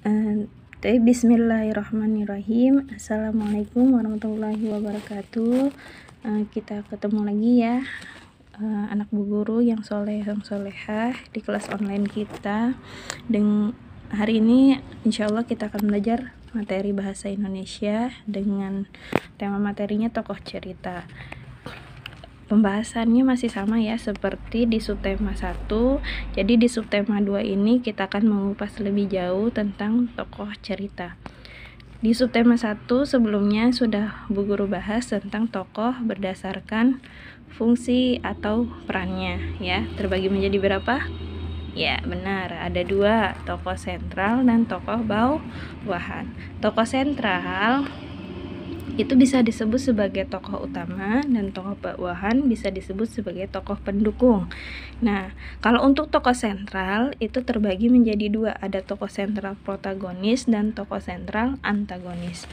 Bismillahirrahmanirrahim. Assalamualaikum warahmatullahi wabarakatuh. Kita ketemu lagi ya, anak bu guru yang soleh yang solehah di kelas online kita. Dan hari ini insya Allah kita akan belajar materi bahasa Indonesia dengan tema materinya tokoh cerita. Pembahasannya masih sama ya seperti di subtema 1. Jadi di subtema 2 ini kita akan mengupas lebih jauh tentang tokoh cerita. Di subtema 1 sebelumnya sudah Bu Guru bahas tentang tokoh berdasarkan fungsi atau perannya ya. Terbagi menjadi berapa? Ya benar, ada 2, tokoh sentral dan tokoh bawahan. Tokoh sentral itu bisa disebut sebagai tokoh utama dan tokoh bawahan bisa disebut sebagai tokoh pendukung. Nah, kalau untuk tokoh sentral itu terbagi menjadi 2, ada tokoh sentral protagonis dan tokoh sentral antagonis.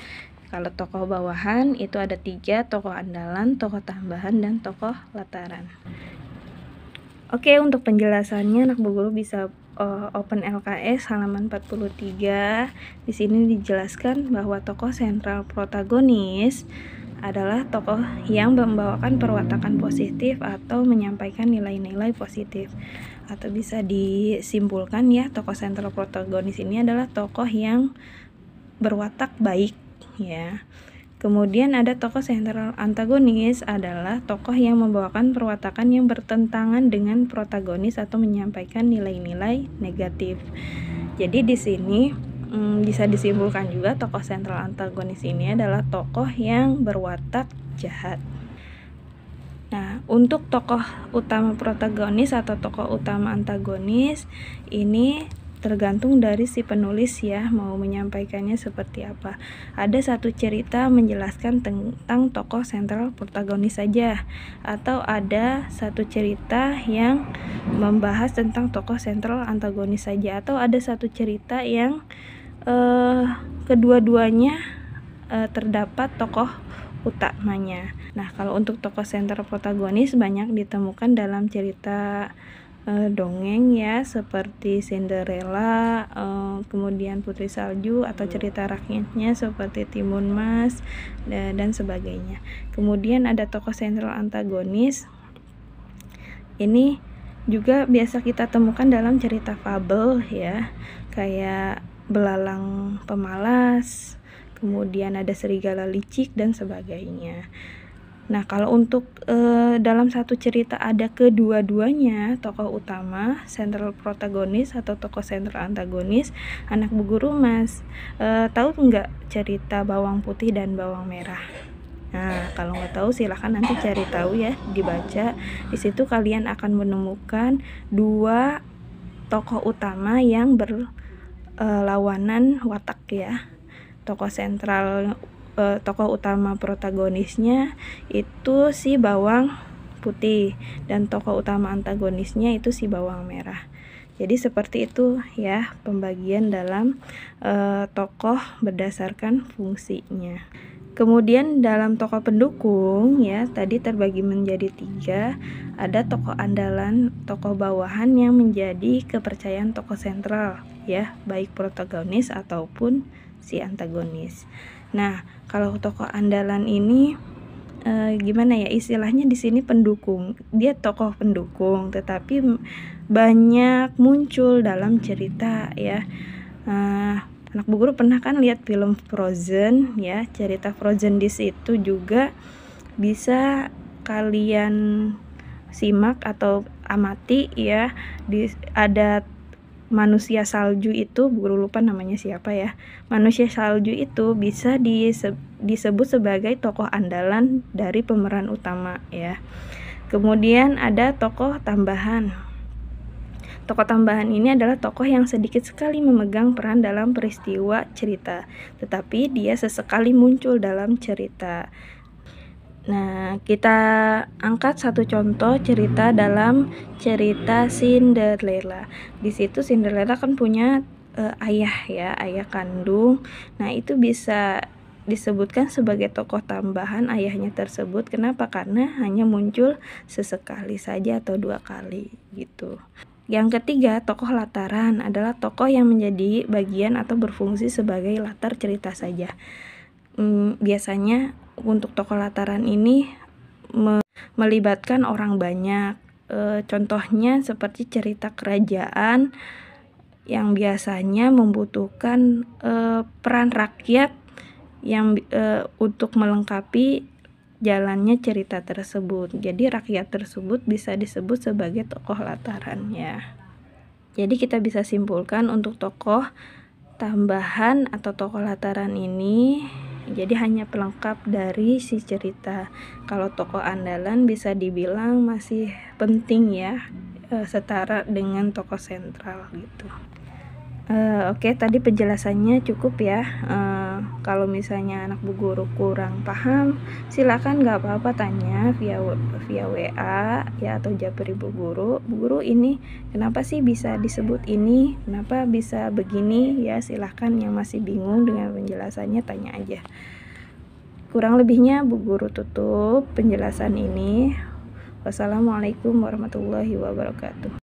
Kalau tokoh bawahan itu ada 3, tokoh andalan, tokoh tambahan, dan tokoh lataran. Oke, untuk penjelasannya anak bu guru bisa open LKS halaman 43. Di sini dijelaskan bahwa tokoh sentral protagonis adalah tokoh yang membawakan perwatakan positif atau menyampaikan nilai-nilai positif. Atau bisa disimpulkan ya, tokoh sentral protagonis ini adalah tokoh yang berwatak baik ya. Kemudian ada tokoh sentral antagonis adalah tokoh yang membawakan perwatakan yang bertentangan dengan protagonis atau menyampaikan nilai-nilai negatif. Jadi di sini bisa disimpulkan juga tokoh sentral antagonis ini adalah tokoh yang berwatak jahat. Nah, untuk tokoh utama protagonis atau tokoh utama antagonis ini tergantung dari si penulis ya, mau menyampaikannya seperti apa. Ada satu cerita menjelaskan tentang tokoh sentral protagonis saja, atau ada satu cerita yang membahas tentang tokoh sentral antagonis saja, atau ada satu cerita yang kedua-duanya terdapat tokoh utamanya. Nah, kalau untuk tokoh sentral protagonis banyak ditemukan dalam cerita dongeng ya, seperti Cinderella, kemudian Putri Salju, atau cerita rakyatnya seperti Timun Mas dan sebagainya. Kemudian ada tokoh sentral antagonis. Ini juga biasa kita temukan dalam cerita fabel ya, kayak Belalang Pemalas, kemudian ada Serigala Licik dan sebagainya. Nah, kalau untuk dalam satu cerita ada kedua-duanya tokoh utama, sentral protagonis atau tokoh sentral antagonis, anak bu guru tahu nggak cerita Bawang Putih dan Bawang Merah? Nah, kalau nggak tahu silahkan nanti cari tahu ya, dibaca. Di situ kalian akan menemukan 2 tokoh utama yang berlawanan watak ya. Tokoh sentral tokoh utama protagonisnya itu si Bawang Putih dan tokoh utama antagonisnya itu si Bawang Merah. Jadi seperti itu ya pembagian dalam tokoh berdasarkan fungsinya. Kemudian dalam tokoh pendukung ya, tadi terbagi menjadi 3, ada tokoh andalan, tokoh bawahan yang menjadi kepercayaan tokoh sentral ya, baik protagonis ataupun si antagonis. Nah, kalau tokoh andalan ini gimana ya istilahnya, di sini pendukung. Dia tokoh pendukung tetapi banyak muncul dalam cerita ya. Anak bu guru pernah kan lihat film Frozen ya, cerita Frozen di situ juga bisa kalian simak atau amati ya. Ada manusia salju itu, guru lupa namanya siapa ya. Manusia salju itu bisa disebut sebagai tokoh andalan dari pemeran utama ya. Kemudian ada tokoh tambahan. Tokoh tambahan ini adalah tokoh yang sedikit sekali memegang peran dalam peristiwa cerita, tetapi dia sesekali muncul dalam cerita. Nah, kita angkat satu contoh cerita dalam cerita Cinderella. Di situ Cinderella kan punya ayah ya, ayah kandung. Nah, itu bisa disebutkan sebagai tokoh tambahan ayahnya tersebut. Kenapa? Karena hanya muncul sesekali saja atau 2 kali gitu. Yang ketiga, tokoh lataran adalah tokoh yang menjadi bagian atau berfungsi sebagai latar cerita saja. Biasanya untuk tokoh lataran ini melibatkan orang banyak. Contohnya seperti cerita kerajaan yang biasanya membutuhkan peran rakyat yang untuk melengkapi jalannya cerita tersebut. Jadi rakyat tersebut bisa disebut sebagai tokoh latarannya. Jadi kita bisa simpulkan untuk tokoh tambahan atau tokoh lataran ini jadi hanya pelengkap dari si cerita. Kalau tokoh andalan bisa dibilang masih penting ya, setara dengan tokoh sentral gitu. Oke, tadi penjelasannya cukup ya. Kalau misalnya anak Bu Guru kurang paham, silakan nggak apa-apa tanya via WA ya atau japri Bu Guru. Bu Guru, ini kenapa sih bisa disebut ini? Kenapa bisa begini? Ya silahkan, yang masih bingung dengan penjelasannya tanya aja. Kurang lebihnya Bu Guru tutup penjelasan ini. Wassalamualaikum warahmatullahi wabarakatuh.